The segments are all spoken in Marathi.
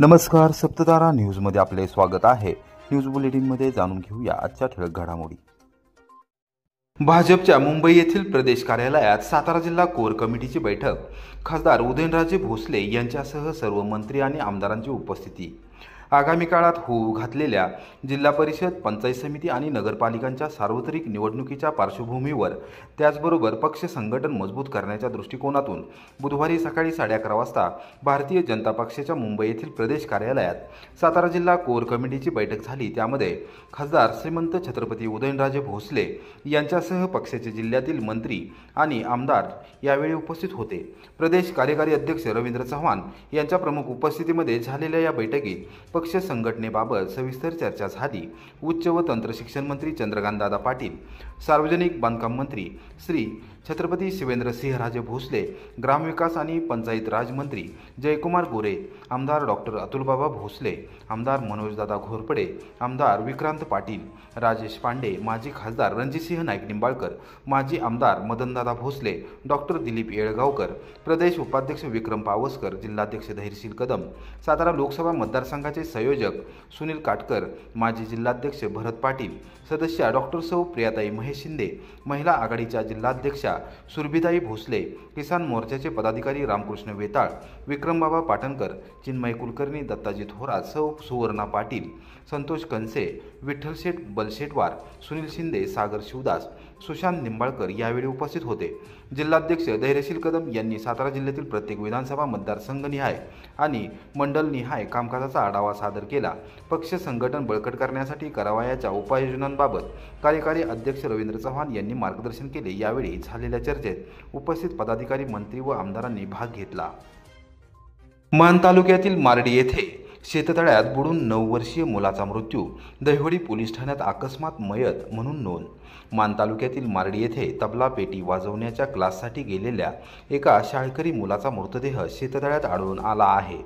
नमस्कार, सप्ततारा न्यूजमध्ये आपले स्वागत आहे। न्यूज बुलेटिनमध्ये जाणून घेऊया आजच्या ठळक घडामोडी। भाजपच्या मुंबई येथील प्रदेश कार्यालयात सातारा जिल्हा कोर कमिटीची बैठक। खासदार उदयनराजे भोसले यांच्यासह सर्व मंत्री आणि आमदारांची उपस्थिती। आगामी काळात होऊ घातलेल्या जिल्हा परिषद, पंचायत समिती आणि नगरपालिकांच्या सार्वत्रिक निवडणुकीच्या पार्श्वभूमीवर त्याचबरोबर पक्ष संघटन मजबूत करण्याच्या दृष्टिकोनातून बुधवारी सकाळी 11:30 वाजता भारतीय जनता पक्षाच्या मुंबई येथील प्रदेश कार्यालयात सातारा जिल्हा कोर कमिटीची बैठक झाली। त्यामध्ये खासदार श्रीमंत छत्रपती उदयनराजे भोसले यांच्यासह पक्षाचे जिल्ह्यातील मंत्री आणि आमदार यावेळी उपस्थित होते। प्रदेश कार्यकारी अध्यक्ष रवींद्र चव्हाण यांच्या प्रमुख उपस्थितीमध्ये झालेल्या या बैठकीत पक्ष संघटनेबाबत सविस्तर चर्चा झाली। उच्च व तंत्र शिक्षण मंत्री चंद्रकांतदादा पाटील, सार्वजनिक बांधकाम मंत्री श्री छत्रपती शिवेंद्रसिंहराजे भोसले, ग्रामविकास आणि पंचायत राज मंत्री जयकुमार गोरे, आमदार डॉक्टर अतुलबाबा भोसले, आमदार मनोजदादा घोरपडे, आमदार विक्रांत पाटील, राजेश पांडे, माजी खासदार रणजितसिंह नाईक निंबाळकर, माजी आमदार मदनदादा भोसले, डॉक्टर दिलीप येळगावकर, प्रदेश उपाध्यक्ष विक्रम पावसकर, जिल्हाध्यक्ष धैर्यशील कदम, सातारा लोकसभा मतदारसंघाचे संयोजक सुनील काटकर, माजी जिल्हाध्यक्ष भरत पाटील, सदस्य डॉक्टर सौ प्रियाताई महेश शिंदे, महिला आघाडीच्या जिल्हाध्यक्षा सुरभिताई भोसले, किसान मोर्चाचे पदाधिकारी रामकृष्ण वेताळ, विक्रमबाबा पाटणकर, चिन्मय कुलकर्णी, दत्ताजी थोरात, सौ सुवर्णा पाटील, संतोष कनसे, विठ्ठलशेठ बलशेटवार, सुनील शिंदे, सागर शिवदास, सुशांत निंबाळकर यावेळी उपस्थित होते। जिल्हाध्यक्ष धैर्यशील कदम यांनी सातारा जिल्ह्यातील प्रत्येक विधानसभा मतदारसंघनिहाय आणि मंडलनिहाय कामकाजाचा आढावा सादर केला। पक्ष संघटन बळकट करण्यासाठी करावयाच्या उपाययोजनांबाबत कार्यकारी अध्यक्ष रवींद्र चव्हाण यांनी मार्गदर्शन केले। यावेळी झालेल्या चर्चेत उपस्थित पदाधिकारी, मंत्री व आमदारांनी भाग घेतला। मान तालुक्यातील मार्डी येथे शेततळ्यात बुडून 9 वर्षीय मुलाचा मृत्यू, दहिवडी पोलीस ठाण्यात अकस्मात मयत म्हणून नोंद। मान तालुक्यातील मार्डी येथे तबला पेटी वाजवण्याच्या क्लाससाठी गेलेल्या एका शाळकरी मुलाचा मृतदेह शेततळ्यात आढळून आला आहे।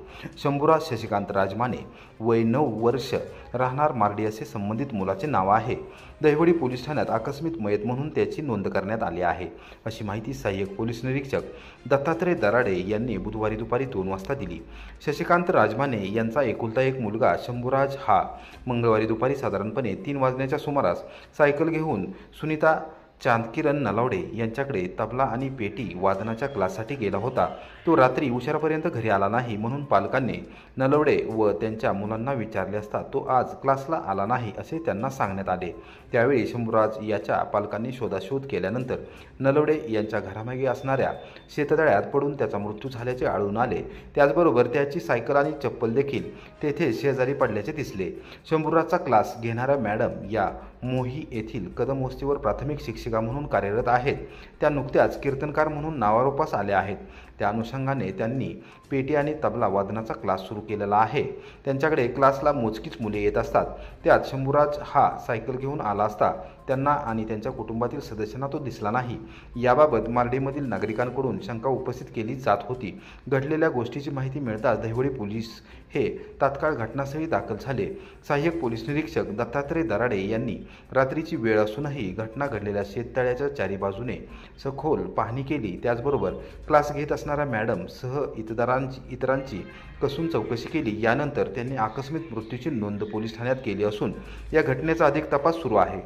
शंभूराज शशिकांत राजमाने, वय 9 वर्ष, राहणार मार्डी असे संबंधित मुलाचे नाव आहे। दहिवडी पोलीस ठाण्यात आकस्मिक मयत म्हणून त्याची नोंद करण्यात आली आहे, अशी माहिती सहाय्यक पोलीस निरीक्षक दत्तात्रय दराडे यांनी बुधवारी दुपारी 2 वाजता दिली। शशिकांत राजमाने यांचा एकुलता एक मुलगा शंभूराज हा मंगळवारी दुपारी साधारणपणे 3 वाजण्याच्या सुमारास सायकल घेऊन सुनीता चांदकिरण नलावडे यांच्याकडे तबला आणि पेटी वादनाच्या क्लाससाठी गेला होता। तो रात्री उशिरापर्यंत घरी आला नाही म्हणून पालकांनी नलावडे व त्यांच्या मुलांना विचारले असता तो आज क्लासला आला नाही असे त्यांना सांगण्यात आले। त्यावेळी शंभूराज याच्या पालकांनी शोधाशोध केल्यानंतर नलावडे यांच्या घरामागे असणाऱ्या शेततळ्यात पडून त्याचा मृत्यू झाल्याचे आढळून आले। त्याचबरोबर त्याची सायकल आणि चप्पल देखील तेथे शेजारी पडल्याचे दिसले। शंभूराजचा क्लास घेणाऱ्या मॅडम या मोही येथील कदम वस्तीवर प्राथमिक शिक्षिका म्हणून कार्यरत आहेत। त्या नुकत्याच कीर्तनकार म्हणून नावारूपास आल्या आहेत। त्या अनुषंगाने त्यांनी पेटी आणि तबला वादनाचा क्लास सुरू केलेला आहे। त्यांच्याकडे क्लासला मोजकीच मुले येत असतात। त्यात शंभूराज हा सायकल घेऊन आला असता त्यांना आणि त्यांच्या कुटुंबातील सदस्यांना तो दिसला नाही। याबाबत मार्डीमधील नागरिकांकडून शंका उपस्थित केली जात होती। घडलेल्या गोष्टीची माहिती मिळताच दहिवडी पोलीस हे तात्काळ घटनास्थळी दाखल झाले। सहाय्यक पोलीस निरीक्षक दत्तात्रय दराडे यांनी रात्रीची वेळ असूनही घटना घडलेल्या शेततळ्याच्या चारी बाजूने सखोल पाहणी केली। त्याचबरोबर क्लास घेत असणाऱ्या मॅडम सह इतरांची कसून चौकशी केली। यानंतर त्यांनी आकस्मिक मृत्यूची नोंद पोलीस ठाण्यात केली असून या घटनेचा अधिक तपास सुरू आहे।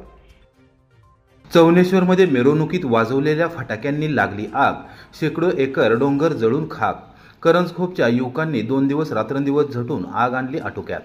चौनेश्वरमध्ये मिरवणुकीत वाजवलेल्या फटाक्यांनी लागली आग, शेकडो एकर डोंगर जळून खाक। करंजखोपच्या युवकांनी 2 दिवस रात्रंदिवस झटून आग आणली आटोक्यात।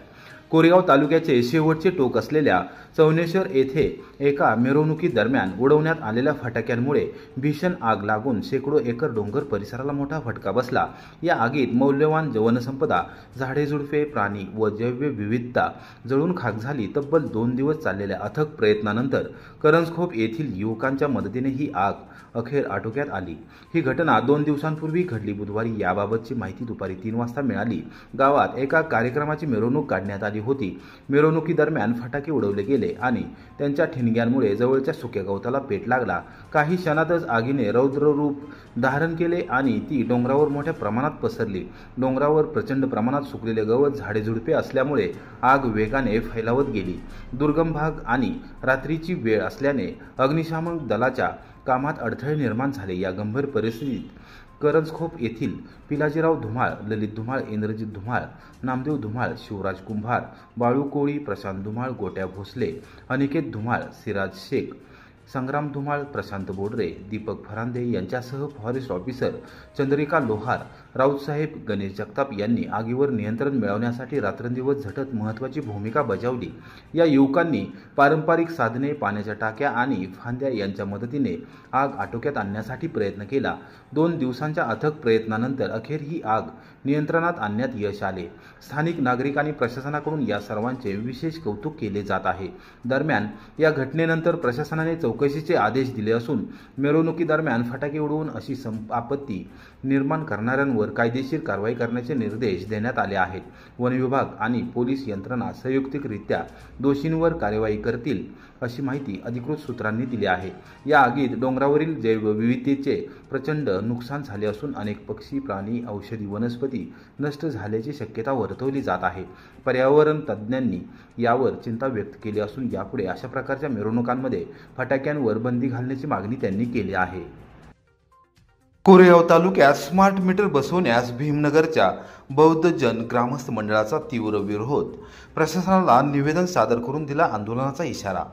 कोरेगाव तालुक्याचे शेवटचे टोक असलेल्या चौनेश्वर येथे एका मिरवणुकीदरम्यान उडवण्यात आलेल्या फटाक्यांमुळे भीषण आग लागून शेकडो एकर डोंगर परिसराला मोठा फटका बसला। या आगीत मौल्यवान वनसंपदा, झाडे झुडपे, प्राणी व जैवविविधता जळून खाक झाली। तब्बल 2 दिवस चाललेल्या अथक प्रयत्नानंतर करंजखोप येथील युवकांच्या मदतीने ही आग अखेर आटोक्यात आली। ही घटना 2 दिवसांपूर्वी घडली। बुधवारी याबाबतची माहिती दुपारी 3 वाजता मिळाली। गावात एका कार्यक्रमाची मिरवणूक काढण्यात आली होती। मिरवणुकीदरम्यान फटाके उडवले गेले आणि त्यांच्या ठिणग्यांमुळे जवळच्या सुक्या गवताला पेट लागला। काही क्षणातच आगीने रौद्र रूप धारण केले आणि ती डोंगरावर मोठ्या प्रमाणात पसरली। डोंगरावर प्रचंड प्रमाणात सुकलेले गवत, झाडे झुडपे असल्यामुळे आग वेगाने फैलावत गेली। दुर्गम भाग आणि रात्रीची वेळ असल्याने अग्निशामक दलाच्या कामात अडथळे निर्माण झाले। या गंभीर परिस्थितीत करंजखोप येथील पिलाजीराव धुमाळ, ललित धुमाळ, इंद्रजित धुमाळ, नामदेव धुमाळ, शिवराज कुंभार, बाळू कोळी, प्रशांत धुमाळ, गोट्या भोसले, अनिकेत धुमाळ, सिराज शेख, संग्राम धुमाळ, प्रशांत बोडरे, दीपक फरांदे यांच्यासह फॉरेस्ट ऑफिसर चंद्रिका लोहार, राऊतसाहेब, गणेश जगताप यांनी आगीवर नियंत्रण मिळवण्यासाठी रात्रंदिवस झटत महत्त्वाची भूमिका बजावली. या युवकांनी पारंपरिक साधने, पाण्याच्या टाक्या आणि फांद्या यांच्या मदतीने आग आटोक्यात आणण्यासाठी प्रयत्न केला. 2 दिवसांच्या अथक प्रयत्नानंतर अखेर ही आग नियंत्रणात आणण्यात यश आले. स्थानिक नागरिक आणि प्रशासनाकडून या सर्वांचे विशेष कौतुक केले जात आहे. दरम्यान या घटनेनंतर प्रशासनाने चौकशीचे आदेश दिले असून मिरवणुकीदरम्यान फटाके उडवून अशी आपत्ती निर्माण करणाऱ्यांवर कायदेशीर कारवाई करण्याचे निर्देश देण्यात आले आहेत. वन विभाग आणि पोलीस यंत्रणा संयुक्तिकरित्या दोषींवर कार्यवाही करतील अशी माहिती अधिकृत सूत्रांनी दिली आहे. या आगीत डोंगरावरील जैवविविधतेचे प्रचंड नुकसान झाले असून अनेक पक्षी, प्राणी, औषधी वनस्पती नष्ट झाल्याची शक्यता वर्तवली जात आहे. पर्यावरण तज्ज्ञांनी यावर चिंता व्यक्त केली असून यापुढे अशा प्रकारच्या मिरवणुकांमध्ये फटाक्यांवर बंदी घालण्याची मागणी त्यांनी केली आहे. कोरेगाव तालुक्यात स्मार्ट मीटर बसवण्यास भीमनगरच्या बौद्ध जन ग्रामस्थ मंडळाचा तीव्र विरोध. प्रशासनाला निवेदन सादर करून दिला आंदोलनाचा इशारा.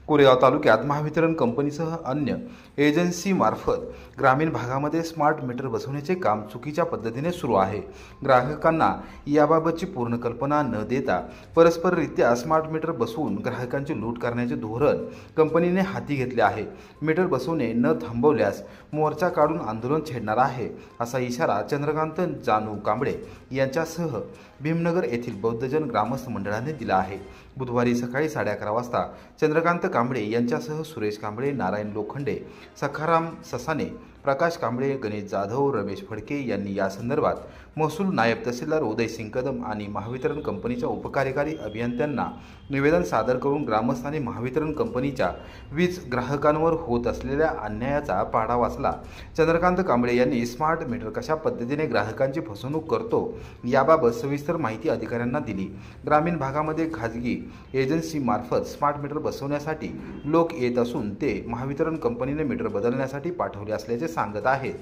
कोरेगाव तालुक्यात महावितरण कंपनीसह अन्य एजन्सीमार्फत ग्रामीण भागामध्ये स्मार्ट मीटर बसवण्याचे काम चुकीच्या पद्धतीने सुरू आहे. ग्राहकांना याबाबतची पूर्ण कल्पना न देता परस्पररित्या स्मार्ट मीटर बसवून ग्राहकांची लूट करण्याचे धोरण कंपनीने हाती घेतले आहे. मीटर बसवणे न थांबवल्यास मोर्चा काढून आंदोलन छेडणार आहे, असा इशारा चंद्रकांत जानू कांबळे यांच्यासह भीमनगर येथील बौद्धजन ग्रामस्थ मंडळाने दिला आहे. बुधवारी सकाळी 11:30 वाजता चंद्रकांत कांबळे यांच्यासह सुरेश कांबळे, नारायण लोखंडे, सखाराम ससाने, प्रकाश कांबळे, गणेश जाधव, रमेश फडके यांनी या संदर्भात महसूल नायब तहसीलदार उदयसिंग कदम आणि महावितरण कंपनीच्या उपकार्यकारी अभियंत्यांना निवेदन सादर करून ग्रामस्थांनी महावितरण कंपनीच्या वीज ग्राहकांवर होत असलेल्या अन्यायाचा पाढा वाचला. चंद्रकांत कांबळे यांनी स्मार्ट मीटर कशा पद्धतीने ग्राहकांची फसवणूक करतो याबाबत सविस्तर माहिती अधिकाऱ्यांना दिली. ग्रामीण भागामध्ये खाजगी एजन्सीमार्फत स्मार्ट मीटर बसवण्यासाठी लोक येत असून ते महावितरण कंपनीने मीटर बदलण्यासाठी पाठवले असल्याचे सांगत आहेत.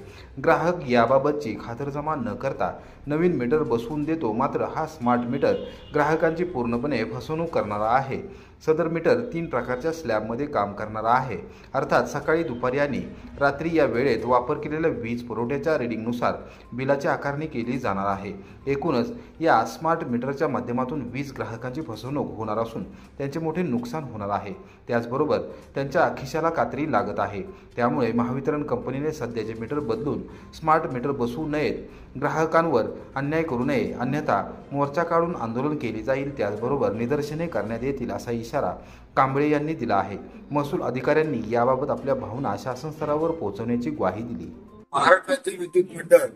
ग्राहक याबाबतची खातरजमा न करता नवीन मीटर बसवून देतो, मात्र हा स्मार्ट मीटर ग्राहकांची पूर्णपणे फसवणूक करणारा आहे. सदर मीटर 3 प्रकारच्या स्लॅबमध्ये काम करणारा आहे. अर्थात सकाळी, दुपारी आणि रात्री या वेळेत वापर केलेल्या वीज पुरवठ्याच्या रीडिंगनुसार बिलाची आकारणी केली जाणार आहे. एकूणच या स्मार्ट मीटरच्या माध्यमातून वीज ग्राहकांची फसवणूक होणार असून त्यांचे मोठे नुकसान होणार आहे. त्याचबरोबर त्यांच्या खिशाला कात्री लागत आहे. त्यामुळे महावितरण कंपनीने सध्याचे मीटर बदलून स्मार्ट मीटर बसवू नयेत. ग्राहकांवर अन्याय करू नये, अन्यथा मोर्चा काढून आंदोलन केले जाईल. त्याचबरोबर निदर्शने करण्यात येतील असा इशारा कांबळे यांनी दिला आहे. महसूल अधिकाऱ्यांनी याबाबत आपल्या भावना शासन स्तरावर पोहोचवण्याची ग्वाही दिली. महाराष्ट्रातील विद्युत मंडळ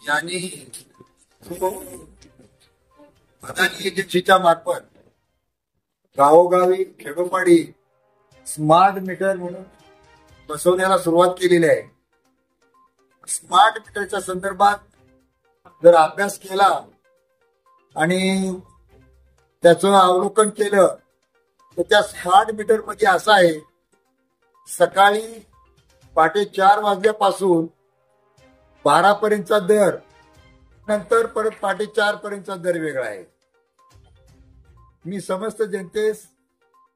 यांनी अदानी एजन्सीच्या मार्फत गावोगावी, खेडोपाडी स्मार्ट मीटर म्हणून बसवण्याला सुरुवात केलेली आहे. स्मार्ट मीटरच्या संदर्भात जर अभ्यास केला आणि त्याचं अवलोकन केलं तर त्या स्मार्ट मीटर मध्ये असं आहे, सकाळी पहाटे 4 वाजल्यापासून 12 पर्यंतचा दर, नंतर परत पहाटे 4 पर्यंतचा दर वेगळा आहे. मी समस्त जनतेस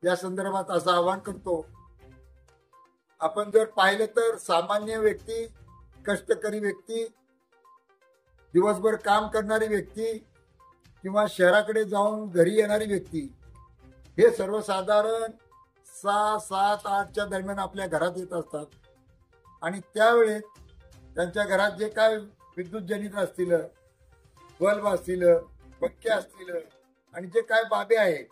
या संदर्भात असं आवाहन करतो, आपण जर पाहिलं तर सामान्य व्यक्ती, कष्टकरी व्यक्ती, दिवसभर काम करणारी व्यक्ती किंवा शहराकडे जाऊन घरी येणारी व्यक्ती हे सर्वसाधारण 6, 7, 8च्या दरम्यान आपल्या घरात येत असतात आणि त्यावेळेस त्यांच्या घरात जे काय विद्युत जनित असतील, बल्ब असतील, पंखे असतील आणि जे काय बाबी आहेत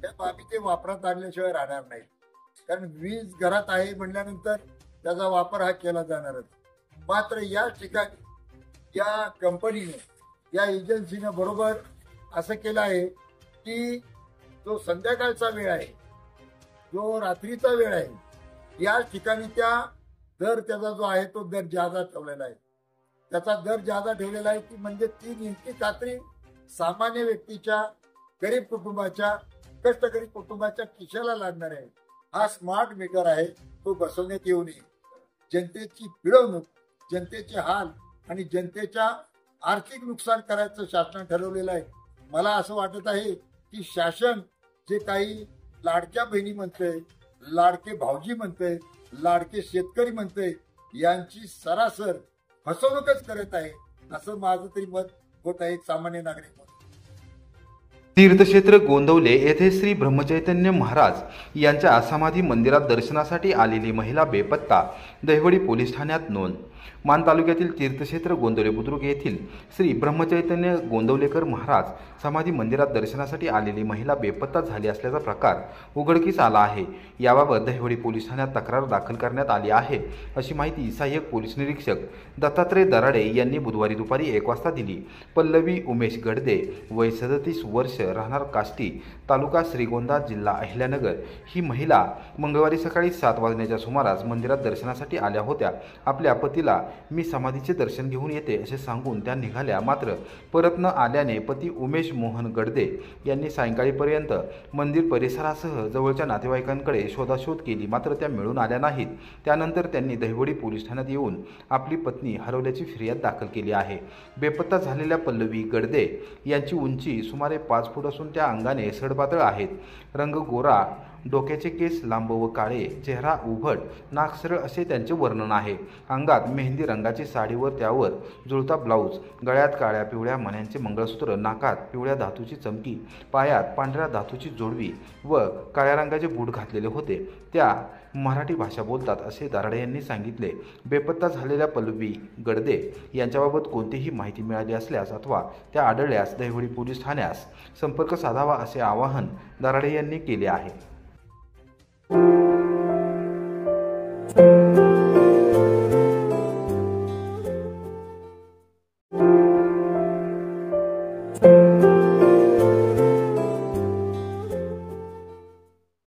त्या बाबी ते वापरात आणल्याशिवाय राहणार नाहीत. कारण वीज घरात आहे म्हणल्यानंतर त्याचा वापर हा केला जाणारच. मात्र या ठिकाणी या कंपनीने, या एजन्सीने बरोबर असं केलं आहे की जो संध्याकाळचा वेळ आहे, जो रात्रीचा वेळ आहे, या ठिकाणी दर त्याचा जो आहे तो दर जादा ठेवलेला आहे. त्याचा दर जादा ठेवलेला आहे की म्हणजे ती नेमकी खात्री सामान्य व्यक्तीच्या, गरीब कुटुंबाच्या, कष्टकरी कुटुंबाच्या खिशाला लागणार आहे. हा स्मार्ट मीटर आहे तो बसवण्यात येऊ नये. जनतेची पिळवणूक जनतेचे हाल आणि जनतेच्या आर्थिक नुकसान करायचं शासनाने ठरवलेलं आहे. मला असं वाटत आहे की शासन जे काही लाडक्या बहिणी म्हणतंय, लाडके भाऊजी म्हणतंय, लाडके शेतकरी म्हणतंय, यांची सरासर फसवणूकच करत आहे असं माझं तरी मत होत आहे, एक सामान्य नागरिक म्हणून. तीर्थक्षेत्र गोंदवले येथे श्री ब्रह्मचैतन्य महाराज यांच्या समाधी मंदिरात दर्शनासाठी आलेली महिला बेपत्ता. दहिवडी पोलीस ठाण्यात नोंद. मान तालुक्यातील तीर्थक्षेत्र गोंदवले बुद्रुक येथील श्री ब्रह्मचैतन्य गोंदवलेकर महाराज समाधी मंदिरात दर्शनासाठी आलेली महिला बेपत्ता झाली असल्याचा प्रकार उघडकीस आला आहे. याबाबत दहिवडी पोलीस ठाण्यात तक्रार दाखल करण्यात आली आहे, अशी माहिती सहाय्यक पोलीस निरीक्षक दत्तात्रय दराडे यांनी बुधवारी दुपारी 1 वाजता दिली. पल्लवी उमेश गडदे, वय 37 वर्ष, राहणार काष्टी, तालुका श्रीगोंदा, जिल्हा अहिल्यानगर, ही महिला मंगळवारी सकाळी 7 वाजण्याच्या सुमारास मंदिरात दर्शनासाठी आल्या होत्या. आपल्या पतीला मी समाधीचे दर्शन घेऊन येते असे सांगून त्या निघाल्या. मात्र परत न आल्याने पती उमेश मोहन गडदे यांनी सायंकाळीपर्यंत मंदिर परिसरासह जवळच्या नातेवाईकांकडे शोधाशोध केली, मात्र त्या मिळून आल्या नाहीत. त्यानंतर त्यांनी दहिवडी पोलीस ठाण्यात येऊन आपली पत्नी हरवल्याची फिर्याद दाखल केली आहे. बेपत्ता झालेल्या पल्लवी गडदे यांची उंची सुमारे 5 फूट असून त्या अंगाने सडपातळ आहेत. रंग गोरा, डोक्याचे केस लांब व काळे, चेहरा उभट, नाक सरळ असे त्यांचे वर्णन आहे. अंगात मेहंदी रंगाची साडी व त्यावर जुळता ब्लाऊज, गळ्यात काळ्या पिवळ्या मण्यांचे मंगळसूत्र, नाकात पिवळ्या धातूची चमकी, पायात पांढऱ्या धातूची जोडवी व काळ्या रंगाचे बूट घातलेले होते. त्या मराठी भाषा बोलतात असे दराडे यांनी सांगितले. बेपत्ता झालेल्या पल्लवी गडदे यांच्याबाबत कोणतीही माहिती मिळाली असल्यास अथवा त्या आढळल्यास दहिवडी पोलीस ठाण्यास संपर्क साधावा असे आवाहन दराडे यांनी केले आहे.